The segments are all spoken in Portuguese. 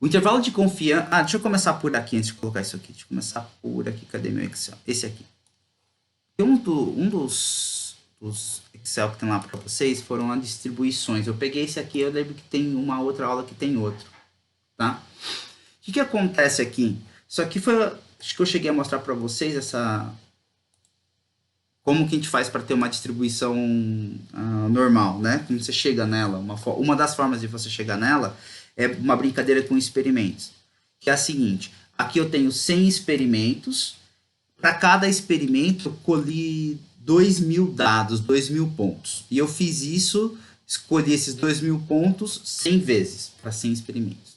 O intervalo de confiança... Ah, deixa eu começar por aqui antes de colocar isso aqui. Deixa eu começar por aqui. Cadê meu Excel? Esse aqui. Tem dos Excel que tem lá para vocês foram as distribuições. Eu peguei esse aqui, eu lembro que tem uma outra aula que tem outro, tá? O que acontece aqui? Isso aqui foi... Acho que eu cheguei a mostrar para vocês essa... Como que a gente faz para ter uma distribuição normal, né? Como você chega nela. Uma das formas de você chegar nela é uma brincadeira com experimentos. Que é a seguinte. Aqui eu tenho 100 experimentos. Para cada experimento, eu colhi 2.000 dados, 2.000 pontos. E eu fiz isso, escolhi esses 2.000 pontos 100 vezes, para 100 experimentos.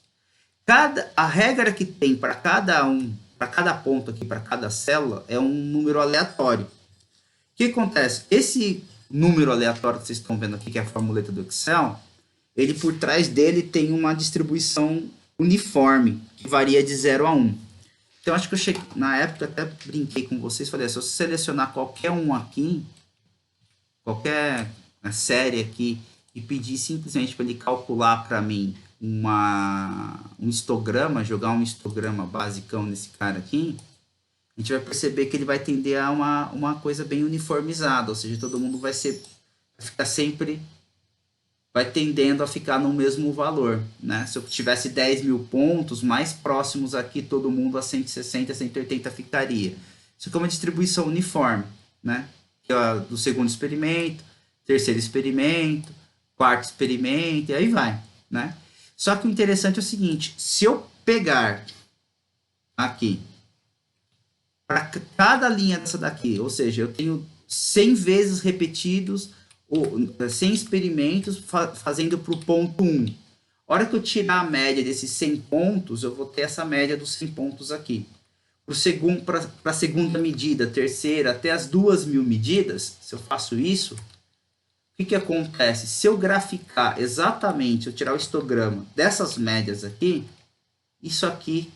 A regra que tem para cada ponto aqui, para cada célula, é um número aleatório. O que acontece? Esse número aleatório que vocês estão vendo aqui, que é a formuleta do Excel, ele por trás dele tem uma distribuição uniforme, que varia de 0 a 1. Então, acho que eu cheguei, na época, até brinquei com vocês, falei, se eu selecionar qualquer um aqui, qualquer série aqui, e pedir simplesmente para ele calcular para mim um histograma, jogar um histograma basicão nesse cara aqui, a gente vai perceber que ele vai tender a uma coisa bem uniformizada, ou seja, todo mundo vai ficar sempre, vai tendendo a ficar no mesmo valor, né? Se eu tivesse 10.000 pontos, mais próximos aqui, todo mundo a 160, 180 ficaria. Isso aqui é uma distribuição uniforme, né? Que é do segundo experimento, terceiro experimento, quarto experimento, e aí vai, né? Só que o interessante é o seguinte, se eu pegar aqui, para cada linha dessa daqui, ou seja, eu tenho 100 vezes repetidos, 100 experimentos fazendo para o ponto 1. A hora que eu tirar a média desses 100 pontos, eu vou ter essa média dos 100 pontos aqui. Para a segunda medida, terceira, até as 2.000 medidas, se eu faço isso, o que acontece? Se eu graficar exatamente, eu tirar o histograma dessas médias aqui, isso aqui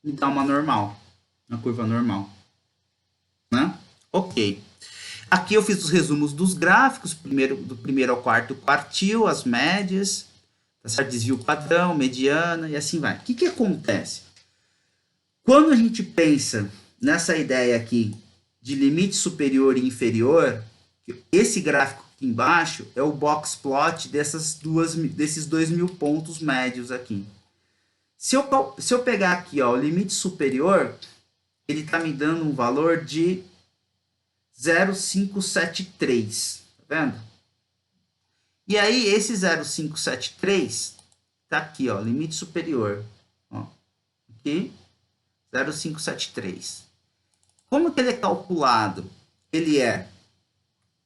me dá uma normal. Uma curva normal, né? Ok. Aqui eu fiz os resumos dos gráficos, do primeiro ao quarto quartil, as médias, tá certo? Desvio padrão, mediana e assim vai. O que acontece? Quando a gente pensa nessa ideia aqui de limite superior e inferior, esse gráfico aqui embaixo é o box plot desses 2.000 pontos médios aqui. Se eu pegar aqui, ó, o limite superior, ele está me dando um valor de 0,573, tá vendo? E aí, esse 0,573 tá aqui, ó, limite superior, ó, aqui, 0,573. Como que ele é calculado? Ele é,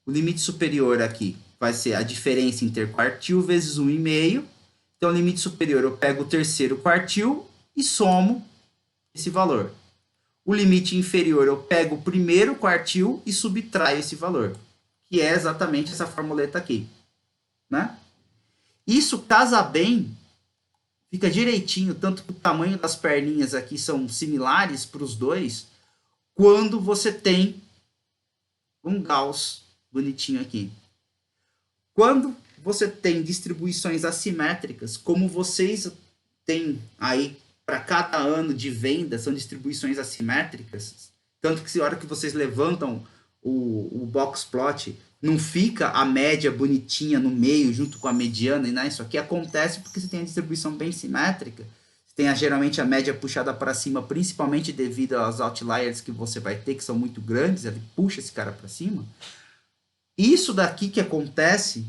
o limite superior aqui vai ser a diferença interquartil vezes 1,5. Então, o limite superior, eu pego o terceiro quartil e somo esse valor. O limite inferior, eu pego o primeiro quartil e subtraio esse valor, que é exatamente essa formuleta aqui, né? Isso casa bem, fica direitinho, tanto que o tamanho das perninhas aqui são similares para os dois, quando você tem um Gauss bonitinho aqui. Quando você tem distribuições assimétricas, como vocês têm aí para cada ano de venda, são distribuições assimétricas, tanto que se a hora que vocês levantam o box plot, não fica a média bonitinha no meio, junto com a mediana, e né? Isso aqui acontece porque você tem a distribuição bem simétrica, você tem geralmente a média puxada para cima, principalmente devido aos outliers que você vai ter, que são muito grandes, ele puxa esse cara para cima. Isso daqui que acontece,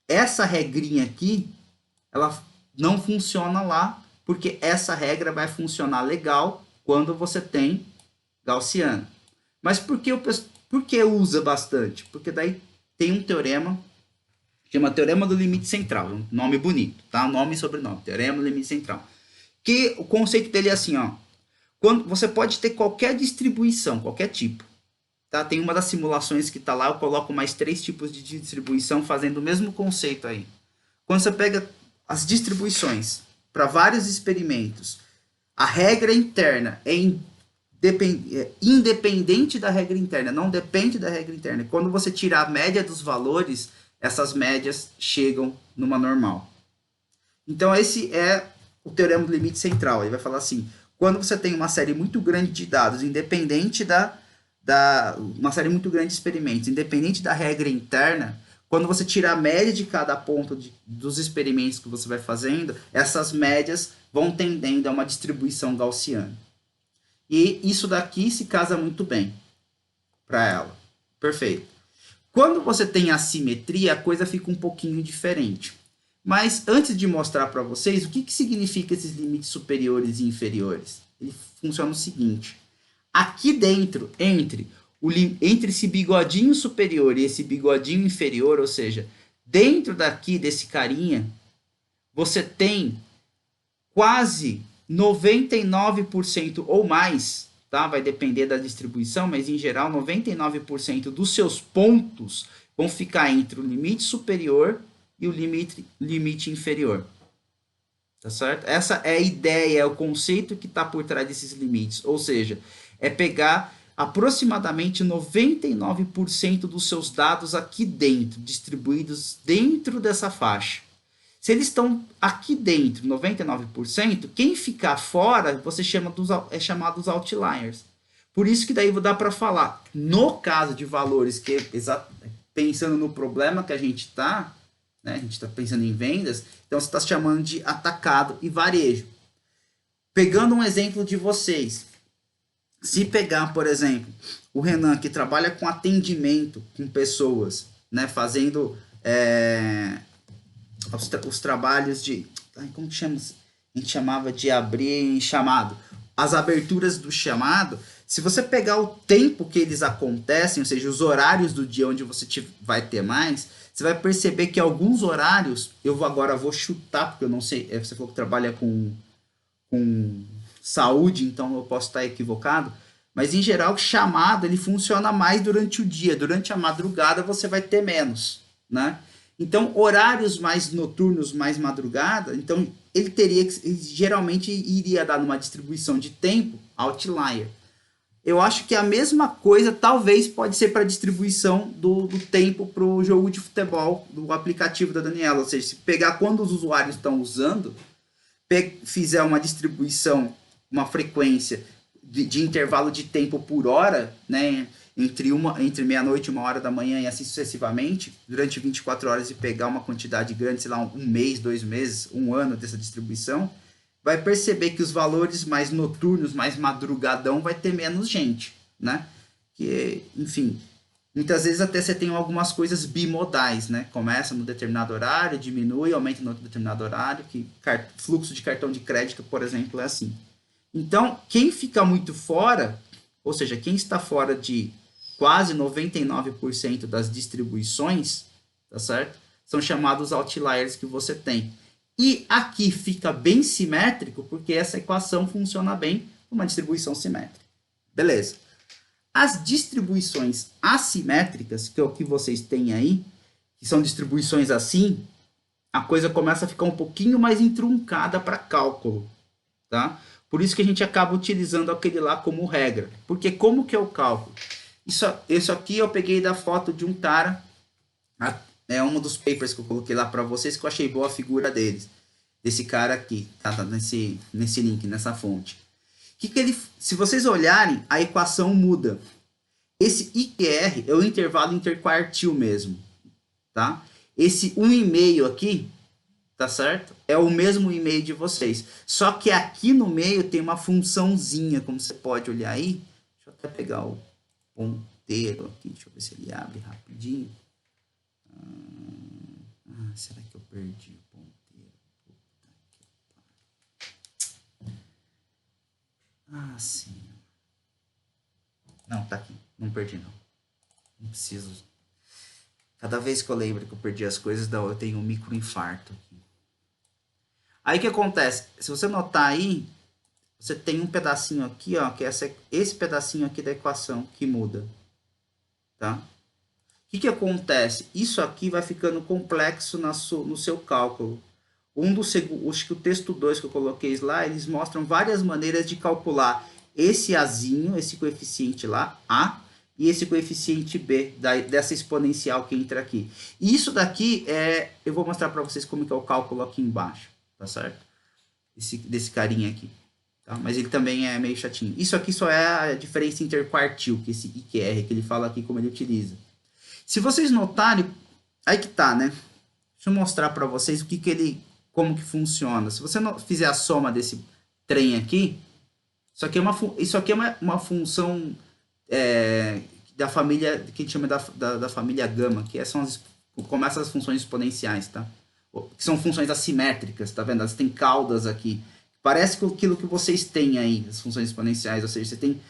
essa regrinha aqui, ela não funciona lá, porque essa regra vai funcionar legal quando você tem gaussiano. Mas por que usa bastante? Porque daí tem um teorema, chama Teorema do Limite Central, um nome bonito, tá? Nome e sobrenome, Teorema do Limite Central. Que o conceito dele é assim, ó. Quando você pode ter qualquer distribuição, qualquer tipo. Tá? Tem uma das simulações que está lá, eu coloco mais 3 tipos de distribuição fazendo o mesmo conceito aí. Quando você pega as distribuições para vários experimentos, a regra interna é independente da regra interna, não depende da regra interna. Quando você tirar a média dos valores, essas médias chegam numa normal. Então, esse é o teorema do limite central. Ele vai falar assim, quando você tem uma série muito grande de dados, independente uma série muito grande de experimentos, independente da regra interna, quando você tira a média de cada ponto dos experimentos que você vai fazendo, essas médias vão tendendo a uma distribuição gaussiana. E isso daqui se casa muito bem para ela. Perfeito. Quando você tem assimetria, a coisa fica um pouquinho diferente. Mas antes de mostrar para vocês, o que significa esses limites superiores e inferiores? Ele funciona o seguinte. Aqui dentro, entre esse bigodinho superior e esse bigodinho inferior, ou seja, dentro daqui desse carinha, você tem quase 99% ou mais, tá? Vai depender da distribuição, mas em geral 99% dos seus pontos vão ficar entre o limite superior e o limite inferior. Tá certo? Essa é a ideia, é o conceito que está por trás desses limites. Ou seja, é pegar aproximadamente 99% dos seus dados aqui dentro, distribuídos dentro dessa faixa. Se eles estão aqui dentro, 99%, quem ficar fora, você é chamado dos outliers. Por isso que daí dá para falar, no caso de valores que, pensando no problema que a gente está, né, a gente está pensando em vendas, então você está chamando de atacado e varejo. Pegando um exemplo de vocês, se pegar, por exemplo, o Renan, que trabalha com atendimento com pessoas, né, fazendo os trabalhos de... Como que chama? A gente chamava de abrir chamado. As aberturas do chamado, se você pegar o tempo que eles acontecem, ou seja, os horários do dia onde você vai ter mais, você vai perceber que alguns horários, agora vou chutar, porque eu não sei, você falou que trabalha com saúde, então eu posso estar equivocado, mas em geral o chamado ele funciona mais durante o dia, durante a madrugada você vai ter menos, né? Então horários mais noturnos, mais madrugada, então ele geralmente iria dar numa distribuição de tempo outlier. Eu acho que a mesma coisa talvez pode ser para a distribuição do tempo para o jogo de futebol do aplicativo da Daniela, ou seja, se pegar quando os usuários estão usando, fizer uma distribuição, uma frequência de intervalo de tempo por hora, né, entre meia-noite e 1h da manhã e assim sucessivamente, durante 24 horas e pegar uma quantidade grande, sei lá, um mês, 2 meses, 1 ano dessa distribuição, vai perceber que os valores mais noturnos, mais madrugadão, vai ter menos gente, né? Que, enfim, muitas vezes até você tem algumas coisas bimodais, né? Começa no determinado horário, diminui, aumenta no outro determinado horário, que fluxo de cartão de crédito, por exemplo, é assim. Então, quem fica muito fora, ou seja, quem está fora de quase 99% das distribuições, tá certo? São chamados outliers que você tem. E aqui fica bem simétrico, porque essa equação funciona bem numa distribuição simétrica. Beleza. As distribuições assimétricas, que é o que vocês têm aí, que são distribuições assim, a coisa começa a ficar um pouquinho mais entroncada para cálculo, tá? Por isso que a gente acaba utilizando aquele lá como regra. Porque como que é o cálculo? Isso aqui eu peguei da foto de um cara, é um dos papers que eu coloquei lá para vocês, que eu achei boa a figura desse cara aqui, tá nesse link, nessa fonte. Se vocês olharem, a equação muda. Esse IQR é o intervalo interquartil mesmo, tá? Esse 1,5 aqui, tá certo? É o mesmo e-mail de vocês. Só que aqui no meio tem uma funçãozinha, como você pode olhar aí. Deixa eu até pegar o ponteiro aqui, deixa eu ver se ele abre rapidinho. Será que eu perdi o ponteiro? Sim. Não, tá aqui. Não perdi, não. Não preciso. Cada vez que eu lembro que eu perdi as coisas, eu tenho um microinfarto aqui. Aí o que acontece? Se você notar aí, você tem um pedacinho aqui, ó, que é esse pedacinho aqui da equação que muda. Tá? O que acontece? Isso aqui vai ficando complexo no seu cálculo. Acho que o texto 2 que eu coloquei lá, eles mostram várias maneiras de calcular esse Azinho, esse coeficiente lá, A, e esse coeficiente B, dessa exponencial que entra aqui. E isso daqui, eu vou mostrar para vocês como que é o cálculo aqui embaixo. tá certo? Desse carinha aqui. Tá? Mas ele também é meio chatinho. Isso aqui só é a diferença interquartil, que esse IQR, que ele fala aqui como ele utiliza. Se vocês notarem, aí que tá, né? Deixa eu mostrar para vocês como que funciona. Se você não fizer a soma desse trem aqui, isso aqui é uma função da família, que a gente chama da família gama, que começa as funções exponenciais, tá? Que são funções assimétricas, tá vendo? Elas têm caudas aqui. Parece com aquilo que vocês têm aí, as funções exponenciais, ou seja, você tem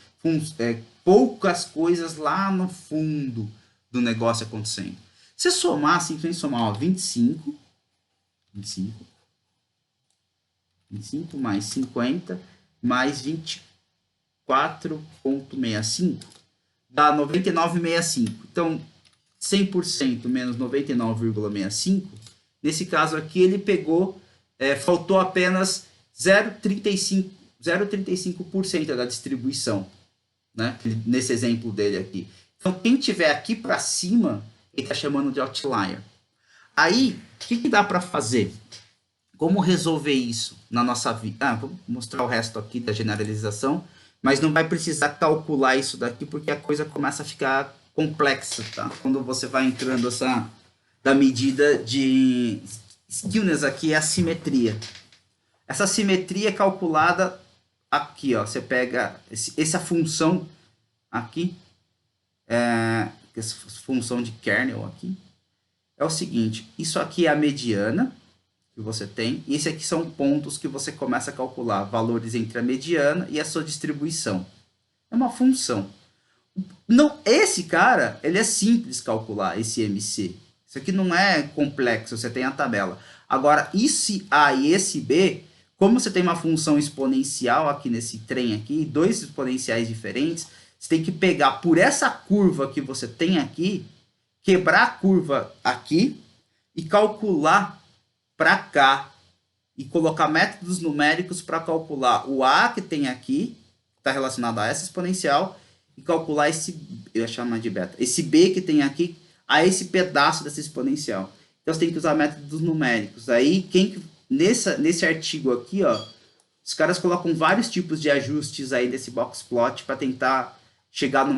poucas coisas lá no fundo do negócio acontecendo. Se somar, simplesmente somar, ó, 25 mais 50 mais 24,65 dá 99,65. Então, 100% menos 99,65, nesse caso aqui ele pegou, faltou apenas 0,35% da distribuição, né? Nesse exemplo dele aqui. Então, quem tiver aqui para cima, ele está chamando de outlier. Aí, o que dá para fazer? Como resolver isso na nossa vida? Vou mostrar o resto aqui da generalização, mas não vai precisar calcular isso daqui, porque a coisa começa a ficar complexa, tá? Quando você vai entrando da medida de skewness aqui, é a simetria. Essa simetria é calculada aqui, ó. Você pega essa função aqui, essa função de kernel aqui, é o seguinte, isso aqui é a mediana que você tem, e esse aqui são pontos que você começa a calcular, valores entre a mediana e a sua distribuição. É uma função. Não, esse cara, ele é simples calcular, esse MC. Isso aqui não é complexo, você tem a tabela. Agora, esse A e esse B, como você tem uma função exponencial aqui nesse trem aqui, dois exponenciais diferentes, você tem que pegar por essa curva que você tem aqui, quebrar a curva aqui e calcular para cá e colocar métodos numéricos para calcular o A que tem aqui, que está relacionado a essa exponencial, e calcular eu ia chamar de beta, esse B que tem aqui, a esse pedaço dessa exponencial. Então você tem que usar métodos numéricos. Aí, nesse artigo aqui, ó, os caras colocam vários tipos de ajustes aí desse box plot para tentar chegar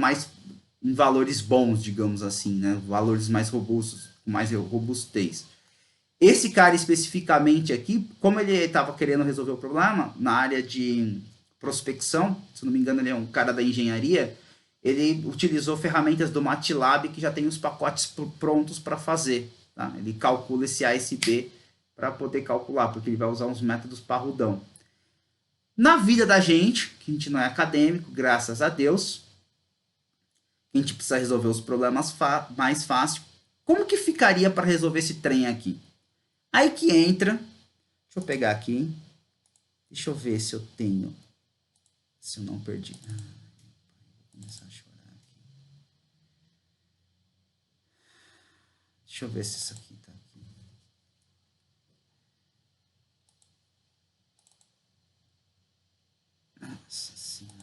em valores bons, digamos assim, né? Valores mais robustos, com mais robustez. Esse cara especificamente aqui, como ele estava querendo resolver o problema na área de prospecção, se não me engano ele é um cara da engenharia, ele utilizou ferramentas do MATLAB que já tem os pacotes prontos para fazer. Tá? Ele calcula esse A e esse B para poder calcular, porque ele vai usar uns métodos parrudão. Na vida da gente, que a gente não é acadêmico, graças a Deus, a gente precisa resolver os problemas mais fácil. Como que ficaria para resolver esse trem aqui? Aí que entra, deixa eu pegar aqui, deixa eu ver se eu tenho, se eu não perdi. Vou começar a chorar aqui. Deixa eu ver se isso aqui tá aqui. Nossa senhora.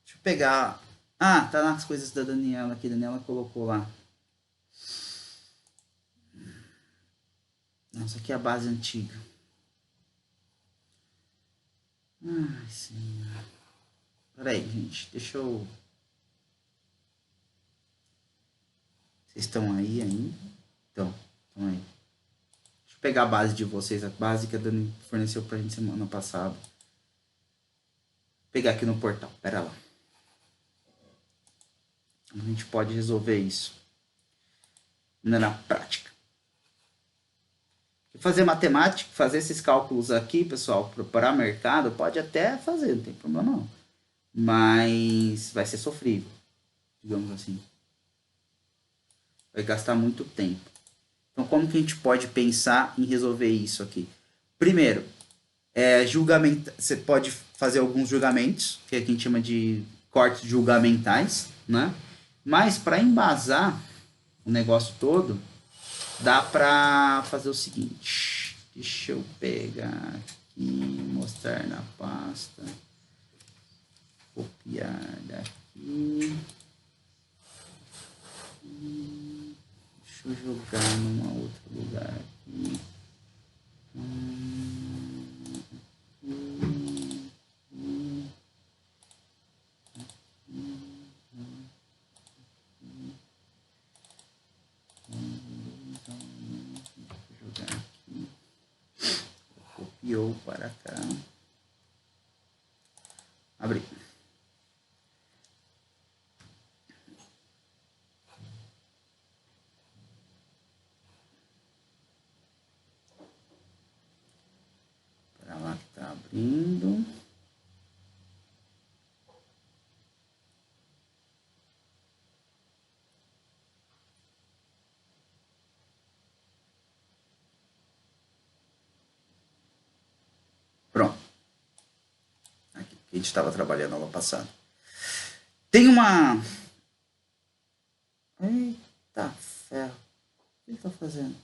Deixa eu pegar. Tá nas coisas da Daniela aqui, a Daniela colocou lá. Nossa, aqui é a base antiga. Ai, senhor. Peraí, gente. Deixa eu... Vocês estão aí ainda? Estão aí. Deixa eu pegar a base de vocês. A base que a Dani forneceu pra gente semana passada. Vou pegar aqui no portal. Pera lá. A gente pode resolver isso. Na prática. Fazer matemática, fazer esses cálculos aqui, pessoal, para mercado, pode até fazer, não tem problema não. Mas vai ser sofrível, digamos assim. Vai gastar muito tempo. Então, como que a gente pode pensar em resolver isso aqui? Primeiro, julgamento. Você pode fazer alguns julgamentos, que a gente chama de cortes julgamentais, né? Mas para embasar o negócio todo, dá para fazer o seguinte. Deixa eu pegar aqui, mostrar na pasta, copiar daqui. Deixa eu jogar num outro lugar aqui. Copiou para cá. Abrir. Para lá que tá abrindo. Pronto. Aqui, que a gente estava trabalhando aula passada. Tem uma... Eita ferro. O que ele tá fazendo?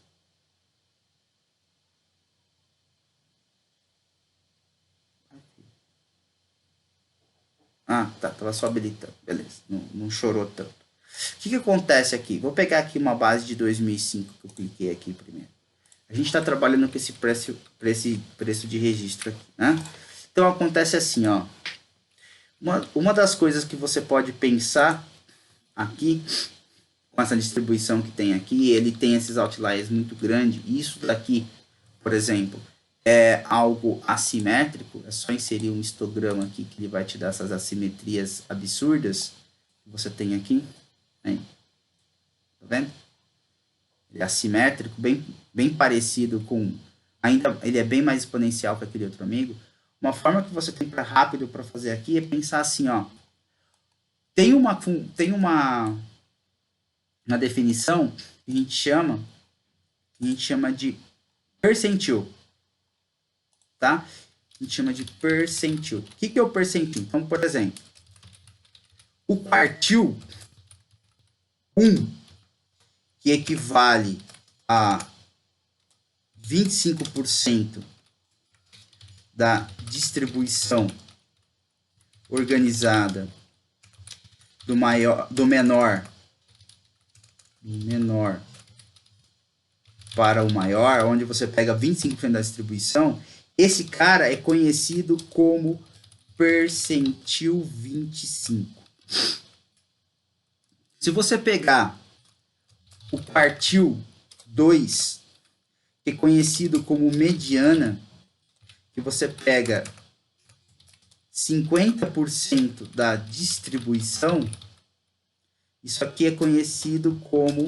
Aqui. Ah, tá. Tava só habilitando. Beleza. Não chorou tanto. O que acontece aqui? Vou pegar aqui uma base de 2005 que eu cliquei aqui primeiro. A gente está trabalhando com esse preço de registro aqui, né? Então acontece assim, ó. Uma das coisas que você pode pensar aqui, com essa distribuição que tem aqui, ele tem esses outliers muito grandes. Isso daqui, por exemplo, é algo assimétrico. É só inserir um histograma aqui que ele vai te dar essas assimetrias absurdas que você tem aqui. Aí. Tá vendo? Ele é assimétrico, bem parecido com... Ainda ele é bem mais exponencial que aquele outro amigo. Uma forma que você tem para rápido para fazer aqui é pensar assim, ó. Tem uma definição que a gente chama de percentil, tá? A gente chama de percentil. O que é o percentil? Então, por exemplo, o quartil 1, que equivale a 25% da distribuição organizada do menor para o maior, onde você pega 25% da distribuição, esse cara é conhecido como percentil 25. Se você pegar o quartil 2, que é conhecido como mediana, que você pega 50% da distribuição, isso aqui é conhecido como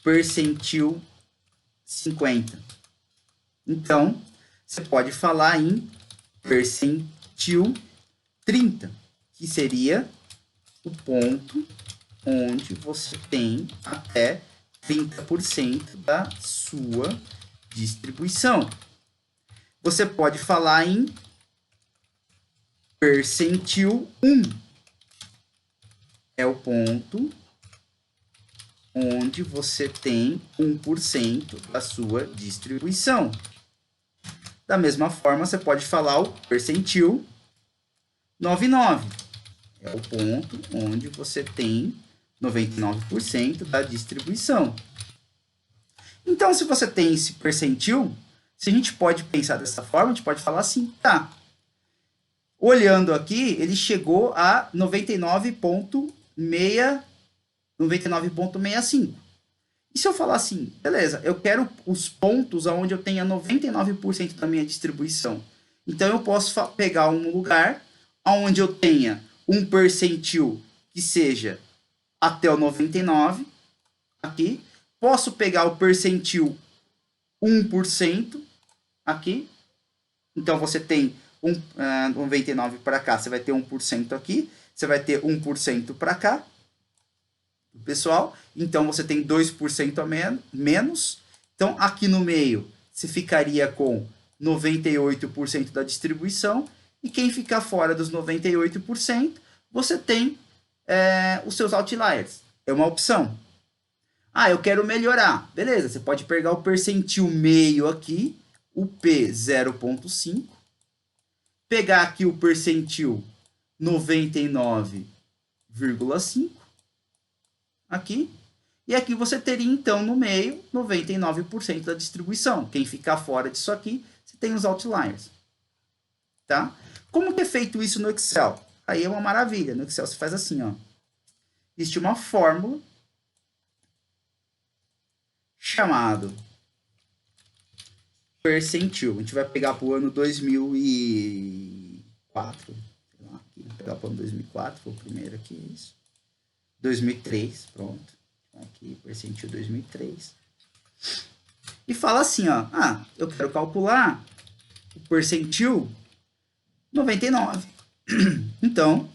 percentil 50. Então, você pode falar em percentil 30, que seria o ponto onde você tem até 30% da sua distribuição. Você pode falar em percentil 1. É o ponto onde você tem 1% da sua distribuição. Da mesma forma, você pode falar o percentil 99. É o ponto onde você tem 99% da distribuição. Então, se você tem esse percentil, se a gente pode pensar dessa forma, a gente pode falar assim, tá. Olhando aqui, ele chegou a 99,65. E se eu falar assim, beleza, eu quero os pontos onde eu tenha 99% da minha distribuição. Então, eu posso pegar um lugar onde eu tenha um percentil que seja até o 99, aqui. Posso pegar o percentil 1% aqui. Então, você tem 99 para cá, você vai ter 1% aqui. Você vai ter 1% para cá, pessoal. Então, você tem 2% a menos. Então, aqui no meio, você ficaria com 98% da distribuição. E quem ficar fora dos 98%, você tem os seus outliers. É uma opção. Ah, eu quero melhorar. Beleza, você pode pegar o percentil meio aqui, o P 0,5. Pegar aqui o percentil 99,5. Aqui. E aqui você teria, então, no meio, 99% da distribuição. Quem ficar fora disso aqui, você tem os outliers. Tá? Como que é feito isso no Excel? Aí é uma maravilha. No Excel você faz assim, ó. Existe uma fórmula chamado percentil. A gente vai pegar para o ano 2004. Sei lá, aqui, vou pegar para o ano 2004, foi o primeiro aqui, isso. 2003, pronto. Aqui, percentil 2003. E fala assim, ó. Ah, eu quero calcular o percentil 99. Então,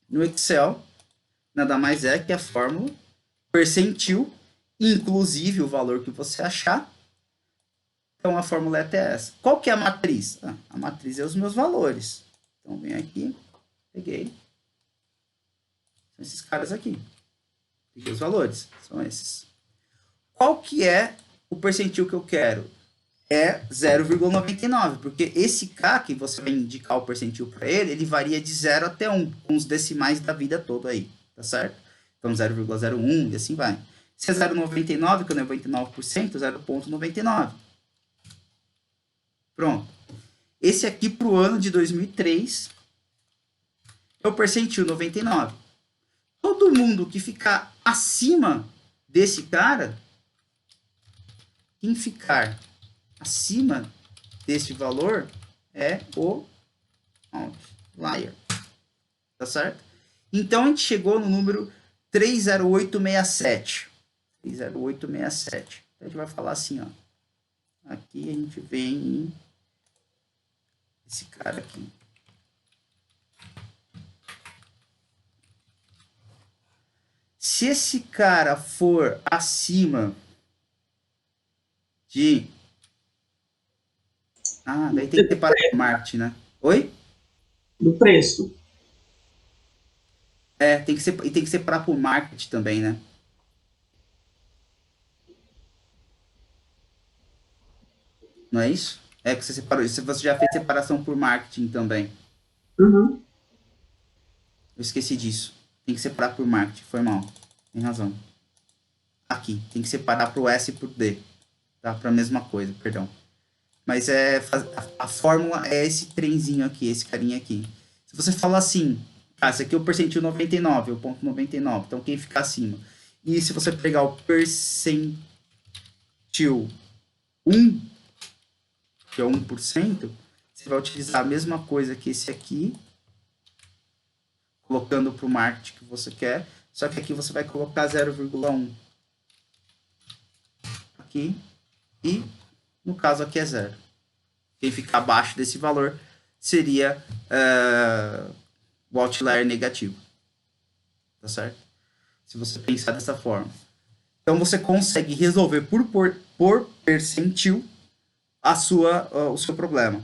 no Excel, nada mais é que a fórmula percentil, inclusive o valor que você achar. Então, a fórmula é até essa. Qual que é a matriz? Ah, a matriz é os meus valores. Então, vem aqui, peguei. São esses caras aqui. Peguei os valores, são esses. Qual que é o percentil que eu quero? É 0,99, porque esse K que você vai indicar o percentil para ele, ele varia de 0 até 1, com os decimais da vida toda aí, tá certo? Então 0,01 e assim vai. Se é 0,99, que é 99%, 0,99. Pronto. Esse aqui para o ano de 2003 é o percentil 99. Todo mundo que ficar acima desse cara, quem ficar acima desse valor é o outlier. Tá certo? Então, a gente chegou no número 30867. 30867. Então, a gente vai falar assim, ó. Aqui a gente vem esse cara aqui. Se esse cara for acima de... Ah, daí tem que separar o marketing, né? Oi? Do preço. É, tem que separar por marketing também, né? Não é isso? É que você separou. Você já fez separação por marketing também. Uhum. Eu esqueci disso. Tem que separar por marketing. Foi mal. Tem razão. Aqui. Tem que separar pro S e pro D. Tá? Pra mesma coisa, perdão. Mas a fórmula é esse trenzinho aqui, esse carinha aqui. Se você falar assim, ah, esse aqui é o percentil 99, o ponto 99. Então quem fica acima? E se você pegar o percentil 1, que é 1%, você vai utilizar a mesma coisa que esse aqui, colocando para o marketing que você quer, só que aqui você vai colocar 0,1 aqui e no caso aqui é 0. Quem ficar abaixo desse valor seria o outlier negativo. Tá certo? Se você pensar dessa forma. Então você consegue resolver por percentil o seu problema.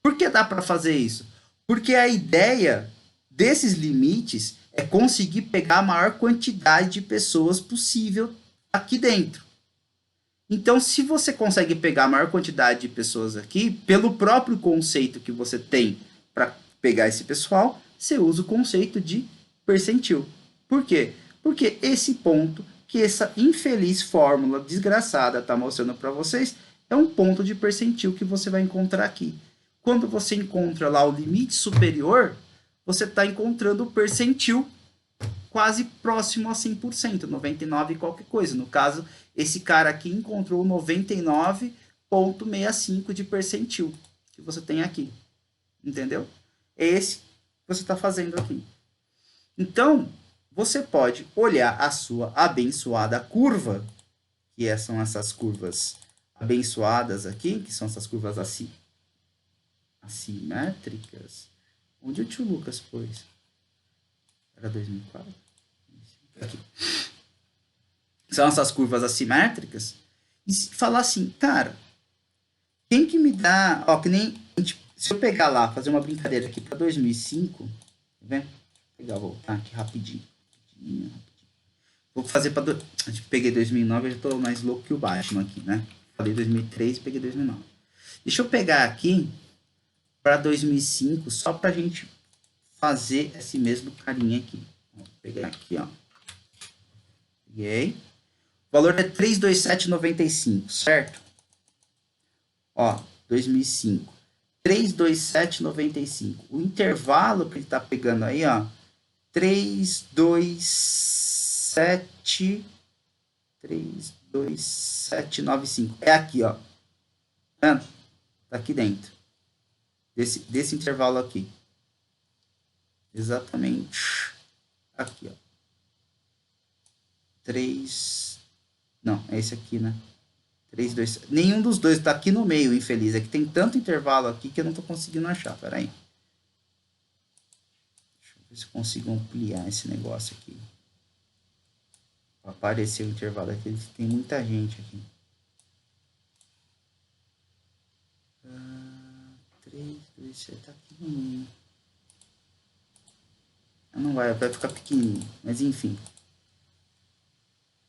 Por que dá para fazer isso? Porque a ideia desses limites é conseguir pegar a maior quantidade de pessoas possível aqui dentro. Então, se você consegue pegar a maior quantidade de pessoas aqui, pelo próprio conceito que você tem para pegar esse pessoal, você usa o conceito de percentil. Por quê? Porque esse ponto que essa infeliz fórmula desgraçada está mostrando para vocês é um ponto de percentil que você vai encontrar aqui. Quando você encontra lá o limite superior, você está encontrando o percentil quase próximo a 100%, 99 e qualquer coisa. No caso, esse cara aqui encontrou 99,65 de percentil que você tem aqui. Entendeu? É esse que você está fazendo aqui. Então, você pode olhar a sua abençoada curva, que são essas curvas abençoadas aqui, que são essas curvas assimétricas. Onde o tio Lucas pôs? Era 2004? Aqui. São essas curvas assimétricas. E falar assim, cara, quem que me dá... Ó, que nem... Se eu pegar lá, fazer uma brincadeira aqui para 2005, tá vendo? Vou voltar aqui rapidinho. Vou fazer para... Peguei 2009, eu já estou mais louco que o Batman aqui, né? Falei 2003 e peguei 2009. Deixa eu pegar aqui para 2005, só para a gente fazer esse mesmo carinha aqui. Vou pegar aqui, ó. Peguei. O valor é 327,95, certo? Ó, 2005. 327,95. O intervalo que ele tá pegando aí, ó, 32795. É aqui, ó. Tá vendo? Tá aqui dentro. Desse intervalo aqui. Exatamente. Aqui, ó. 3... Não, é esse aqui, né? 3, 2... Nenhum dos dois tá aqui no meio, infeliz. É que tem tanto intervalo aqui que eu não tô conseguindo achar. Pera aí. Deixa eu ver se eu consigo ampliar esse negócio aqui. Pra aparecer o intervalo aqui. Tem muita gente aqui. 3, 2, 7, tá aqui no meio. Não vai ficar pequenininho, mas enfim.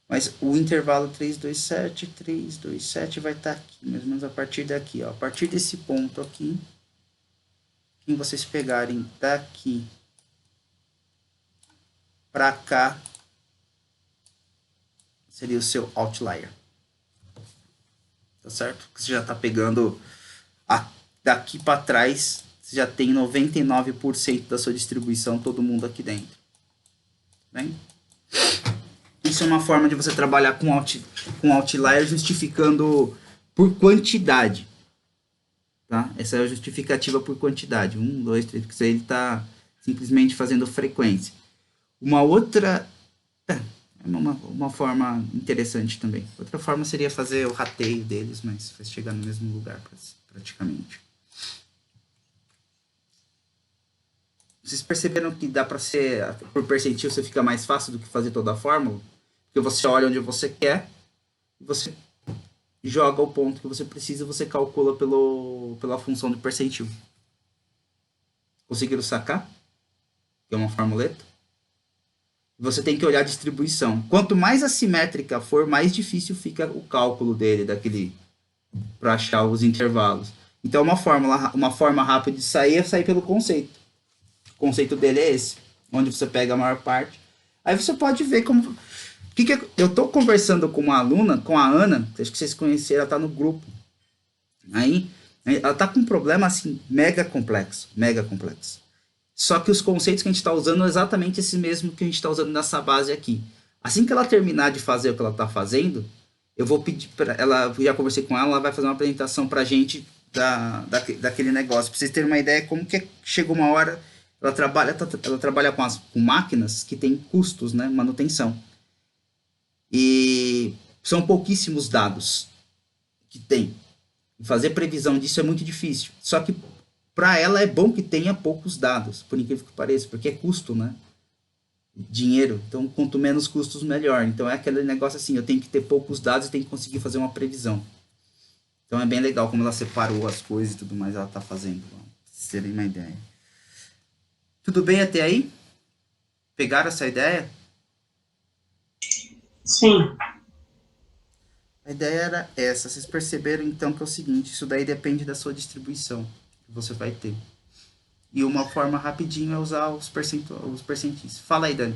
Mas o intervalo 3, 2, 7, 3, 2, 7 vai estar aqui, mais ou menos a partir daqui, ó. A partir desse ponto aqui, quem vocês pegarem daqui para cá, seria o seu outlier. Tá certo? Você já está pegando daqui para trás, você já tem 99% da sua distribuição, todo mundo aqui dentro. Bem? Isso é uma forma de você trabalhar com outlier justificando por quantidade. Tá? Essa é a justificativa por quantidade. 1, 2, 3, porque ele está simplesmente fazendo frequência. Uma outra... É uma forma interessante também. Outra forma seria fazer o rateio deles, mas vai chegar no mesmo lugar praticamente. Vocês perceberam que dá para ser, por percentil, você fica mais fácil do que fazer toda a fórmula? Porque você olha onde você quer, e você joga o ponto que você precisa e você calcula pela função do percentil. Conseguiram sacar? Que é uma formuleta? Você tem que olhar a distribuição. Quanto mais assimétrica for, mais difícil fica o cálculo dele, para achar os intervalos. Então, uma forma rápida de sair é sair pelo conceito. O conceito dele é esse, onde você pega a maior parte. Aí você pode ver como... eu estou conversando com uma aluna, com a Ana, acho que vocês conheceram, ela está no grupo. Aí, ela está com um problema assim, mega complexo. Só que os conceitos que a gente está usando é exatamente esse mesmo que a gente está usando nessa base aqui. Assim que ela terminar de fazer o que ela está fazendo, eu vou pedir para ela, já conversei com ela vai fazer uma apresentação para a gente daquele negócio. Para vocês terem uma ideia como que chegou uma hora, ela trabalha com máquinas que têm custos, né, manutenção. E são pouquíssimos dados que tem. Fazer previsão disso é muito difícil. Só que para ela é bom que tenha poucos dados, por incrível que pareça, porque é custo, né? Dinheiro. Então, quanto menos custos, melhor. Então, é aquele negócio assim, eu tenho que ter poucos dados e tenho que conseguir fazer uma previsão. Então, é bem legal como ela separou as coisas e tudo mais ela está fazendo. Pra vocês terem uma ideia. Tudo bem até aí? Pegaram essa ideia? Sim. A ideia era essa. Vocês perceberam, então, que é o seguinte, isso daí depende da sua distribuição que você vai ter. E uma forma rapidinho é usar os percentis. Fala aí, Dani.